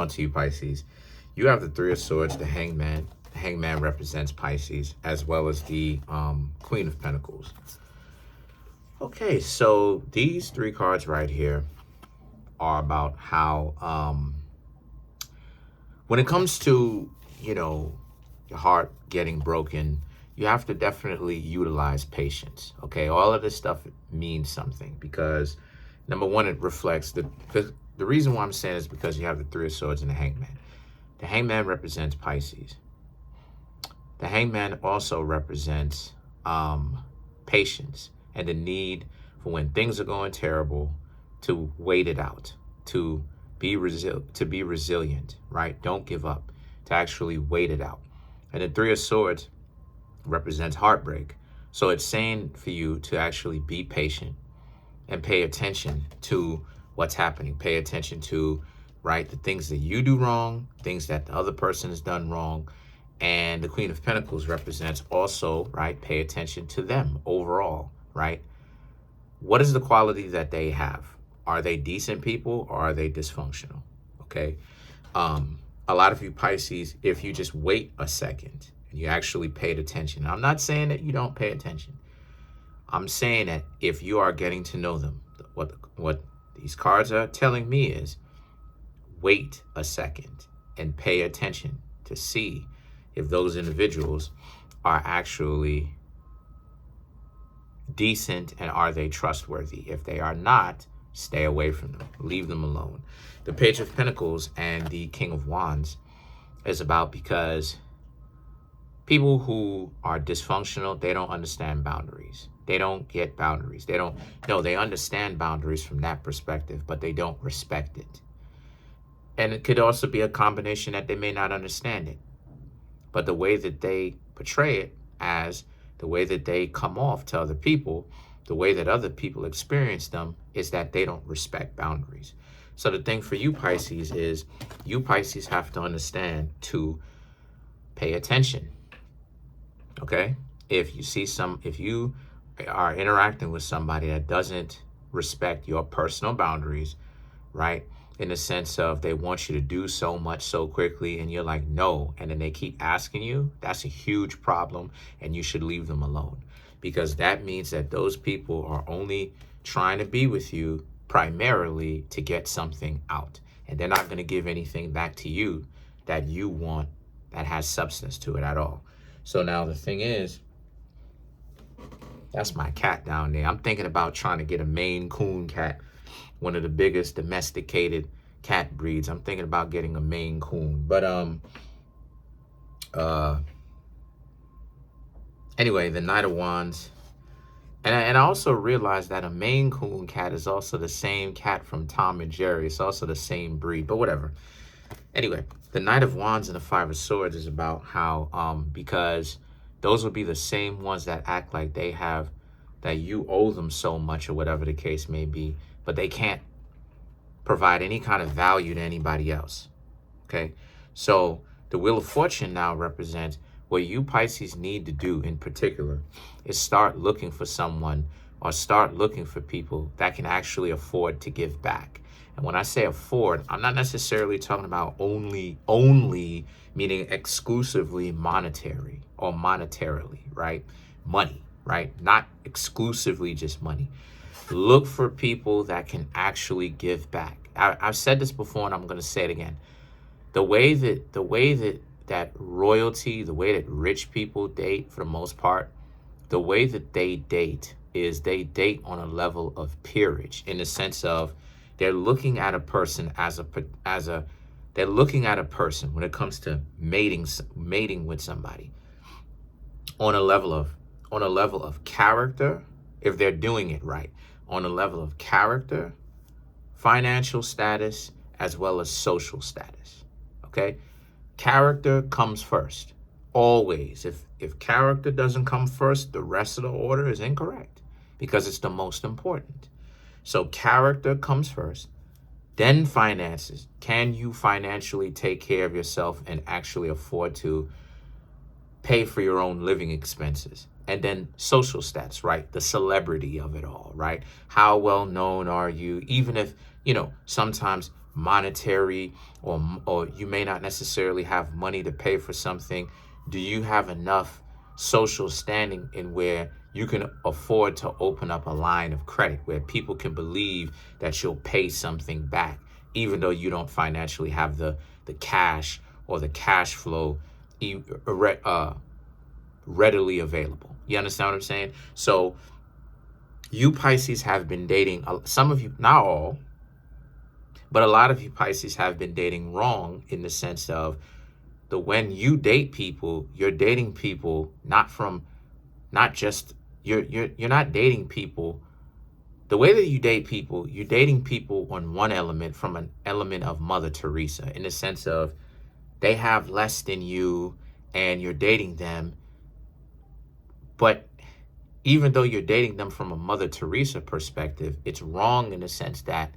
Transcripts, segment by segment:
On to you, Pisces. You have the Three of Swords, the Hangman. The Hangman represents Pisces, as well as the Queen of Pentacles. Okay, so these three cards right here are about how, when it comes to, your heart getting broken, you have to definitely utilize patience, okay? All of this stuff means something because, number one, it reflects the reason why I'm saying is because you have the Three of Swords and the Hangman. The Hangman represents Pisces. The Hangman also represents patience and the need for when things are going terrible to wait it out, to be resilient, right? Don't give up, to actually wait it out. And the Three of Swords represents heartbreak. So it's saying for you to actually be patient and pay attention to what's happening. Pay attention to, right, the things that you do wrong, things that the other person has done wrong. And the Queen of Pentacles represents also, right, pay attention to them overall, right? What is the quality that they have? Are they decent people or are they dysfunctional? Okay. A lot of you Pisces, if you just wait a second and you actually paid attention, I'm not saying that you don't pay attention. I'm saying that if you are getting to know them, what these cards are telling me is wait a second and pay attention to see if those individuals are actually decent and are they trustworthy. If they are not, stay away from them. Leave them alone. The Page of Pentacles and the King of Wands is about because people who are dysfunctional, they don't understand boundaries. They don't get boundaries. They understand boundaries from that perspective, but they don't respect it. And it could also be a combination that they may not understand it. But the way that they portray it as the way that they come off to other people, the way that other people experience them is that they don't respect boundaries. So the thing for you Pisces is you Pisces have to understand to pay attention. Okay? If you are interacting with somebody that doesn't respect your personal boundaries, right? In the sense of they want you to do so much so quickly and you're like, no. And then they keep asking you, that's a huge problem and you should leave them alone. Because that means that those people are only trying to be with you primarily to get something out. And they're not going to give anything back to you that you want that has substance to it at all. So now the thing is, that's my cat down there. I'm thinking about trying to get a Maine Coon cat, one of the biggest domesticated cat breeds. I'm thinking about getting a Maine Coon. But anyway, the Knight of Wands. And I also realized that a Maine Coon cat is also the same cat from Tom and Jerry. It's also the same breed, but whatever. Anyway, the Knight of Wands and the Five of Swords is about how, because those will be the same ones that act like they have, that you owe them so much or whatever the case may be, but they can't provide any kind of value to anybody else, okay? So the Wheel of Fortune now represents what you Pisces need to do in particular is start looking for someone or start looking for people that can actually afford to give back. And when I say afford, I'm not necessarily talking about only meaning exclusively monetary or monetarily, right? Money, right? Not exclusively just money. Look for people that can actually give back. I've said this before and I'm going to say it again. The way that royalty, the way that rich people date for the most part, the way that they date is they date on a level of peerage in the sense of they're looking at a person they're looking at a person when it comes to mating with somebody on a level of character, if they're doing it right, on a level of character, financial status, as well as social status. Okay? Character comes first. Always. If character doesn't come first, the rest of the order is incorrect because it's the most important. So character comes first, then finances. Can you financially take care of yourself and actually afford to pay for your own living expenses? And then social status, right? The celebrity of it all, right? How well known are you? Even if, sometimes monetary, or you may not necessarily have money to pay for something. Do you have enough social standing in where you can afford to open up a line of credit where people can believe that you'll pay something back, even though you don't financially have the cash or the cash flow readily available? You understand what I'm saying? So you Pisces have been dating, some of you, not all, but a lot of you Pisces have been dating wrong, in the sense of when you date people, you're dating people you're not dating people. The way that you date people, you're dating people on one element, from an element of Mother Teresa, in the sense of they have less than you and you're dating them. But even though you're dating them from a Mother Teresa perspective, it's wrong in the sense that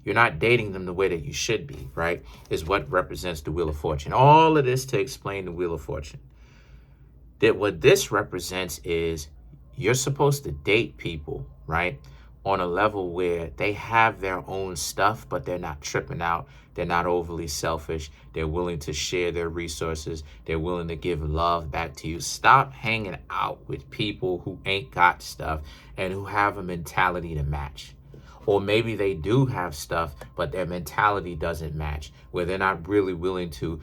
you're not dating them the way that you should be, right? Is what represents the Wheel of Fortune. All of this to explain the Wheel of Fortune. That what this represents is you're supposed to date people, right, on a level where they have their own stuff, but they're not tripping out. They're not overly selfish. They're willing to share their resources. They're willing to give love back to you. Stop hanging out with people who ain't got stuff and who have a mentality to match. Or maybe they do have stuff, but their mentality doesn't match, where they're not really willing to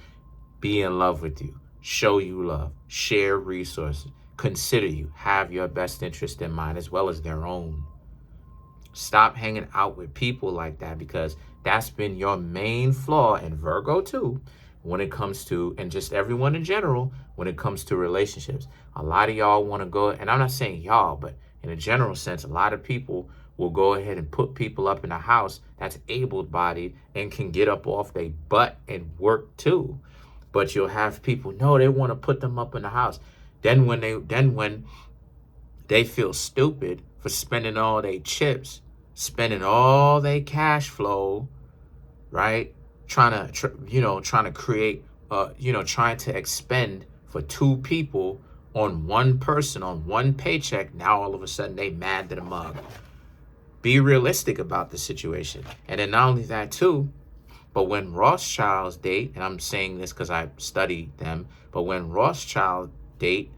be in love with you, show you love, share resources, consider you, have your best interest in mind as well as their own. Stop hanging out with people like that, because that's been your main flaw, and Virgo too, when it comes to, and just everyone in general, when it comes to relationships. A lot of y'all want to go, and I'm not saying y'all, but in a general sense, a lot of people will go ahead and put people up in a house that's able-bodied and can get up off their butt and work too. But you'll have people, no, they want to put them up in the house. Then when they feel stupid for spending all their chips, spending all their cash flow, right? Trying to create, trying to expend for two people on one person, on one paycheck. Now all of a sudden they mad to the mug. Be realistic about the situation. And then not only that too, but when Rothschilds date, and I'm saying this because I studied them, but when Rothschild date,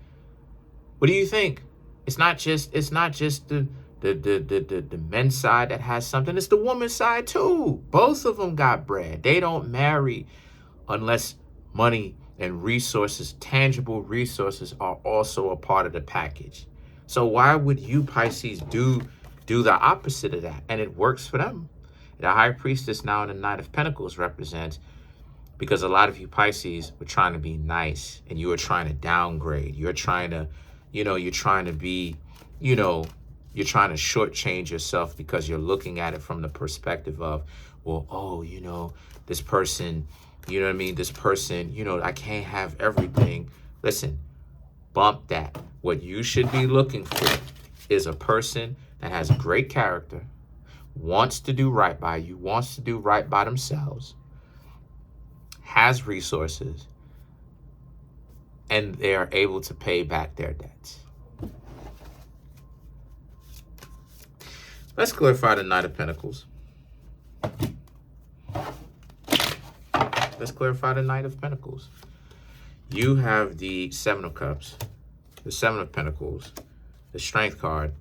what do you think? It's not just the men's side that has something, it's the woman's side too. Both of them got bread. They don't marry unless money and resources, tangible resources, are also a part of the package. So why would you Pisces do the opposite of that? And it works for them. The High Priestess now in the Knight of Pentacles represents, because a lot of you Pisces were trying to be nice and you were trying to downgrade. You're trying to, you're trying to be, you're trying to shortchange yourself because you're looking at it from the perspective of, well, oh, this person, this person, I can't have everything. Listen, bump that. What you should be looking for is a person that has great character, wants to do right by you, wants to do right by themselves, has resources, and they are able to pay back their debts. Let's clarify the Knight of Pentacles. Let's clarify the Knight of Pentacles. You have the Seven of Cups, the Seven of Pentacles, the Strength card,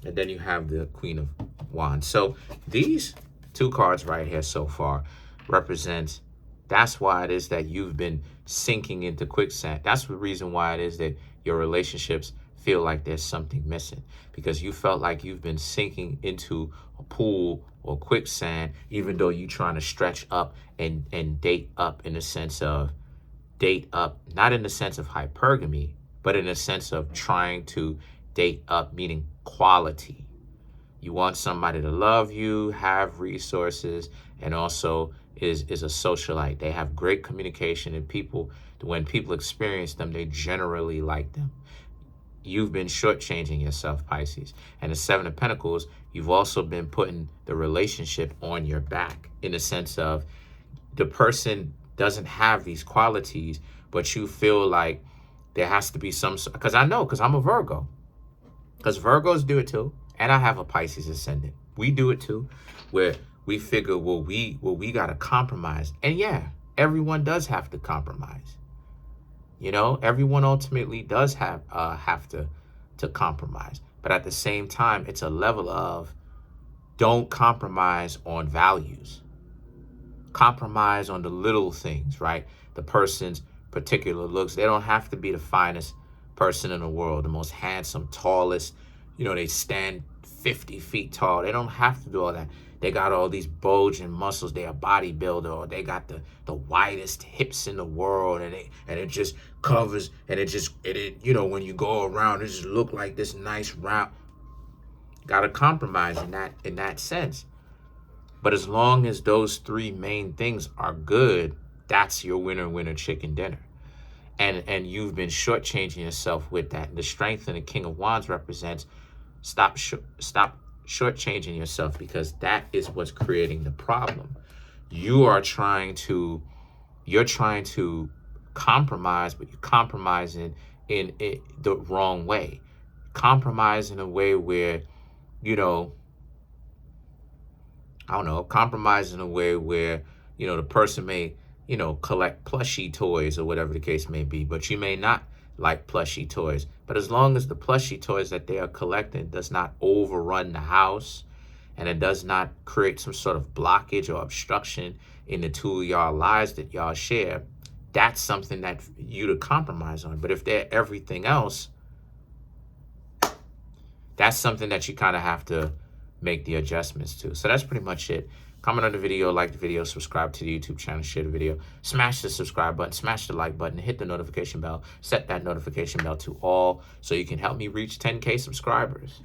and then you have the Queen of Wands. So these two cards right here so far represents, that's why it is that you've been sinking into quicksand. That's the reason why it is that your relationships feel like there's something missing, because you felt like you've been sinking into a pool or quicksand, even though you're trying to stretch up and date up, in the sense of date up, not in the sense of hypergamy, but in the sense of trying to date up, meaning quality. You want somebody to love you, have resources, and also is a socialite. They have great communication, and when people experience them, they generally like them. You've been shortchanging yourself, Pisces. And the Seven of Pentacles, you've also been putting the relationship on your back, in the sense of the person doesn't have these qualities, but you feel like there has to be some, because I'm a Virgo. Because Virgos do it too. And I have a Pisces ascendant. We do it too, where we figure, well, we got to compromise. And yeah, everyone does have to compromise. You know, everyone ultimately does have to compromise. But at the same time, it's a level of don't compromise on values. Compromise on the little things, right? The person's particular looks. They don't have to be the finest person in the world, the most handsome, tallest, you know, they stand 50 feet tall. They don't have to do all that. They got all these bulging muscles. They're a bodybuilder, or they got the widest hips in the world, and it just covers, and it you know, when you go around, it just look like this nice round. Got to compromise in that sense. But as long as those three main things are good, that's your winner chicken dinner. And you've been shortchanging yourself with that. The Strength and the King of Wands represents stop shortchanging yourself, because that is what's creating the problem. You're trying to compromise, but you're compromising in the wrong way. Compromise in a way where, you know, I don't know, compromise in a way where, you know, the person may, you know, collect plushie toys or whatever the case may be, but you may not like plushie toys. But as long as the plushie toys that they are collecting does not overrun the house, and it does not create some sort of blockage or obstruction in the two of y'all lives that y'all share, that's something that you to compromise on. But if they're everything else, that's something that you kind of have to make the adjustments to. So that's pretty much it. Comment on the video, like the video, subscribe to the YouTube channel, share the video, smash the subscribe button, smash the like button, hit the notification bell, set that notification bell to all so you can help me reach 10K subscribers.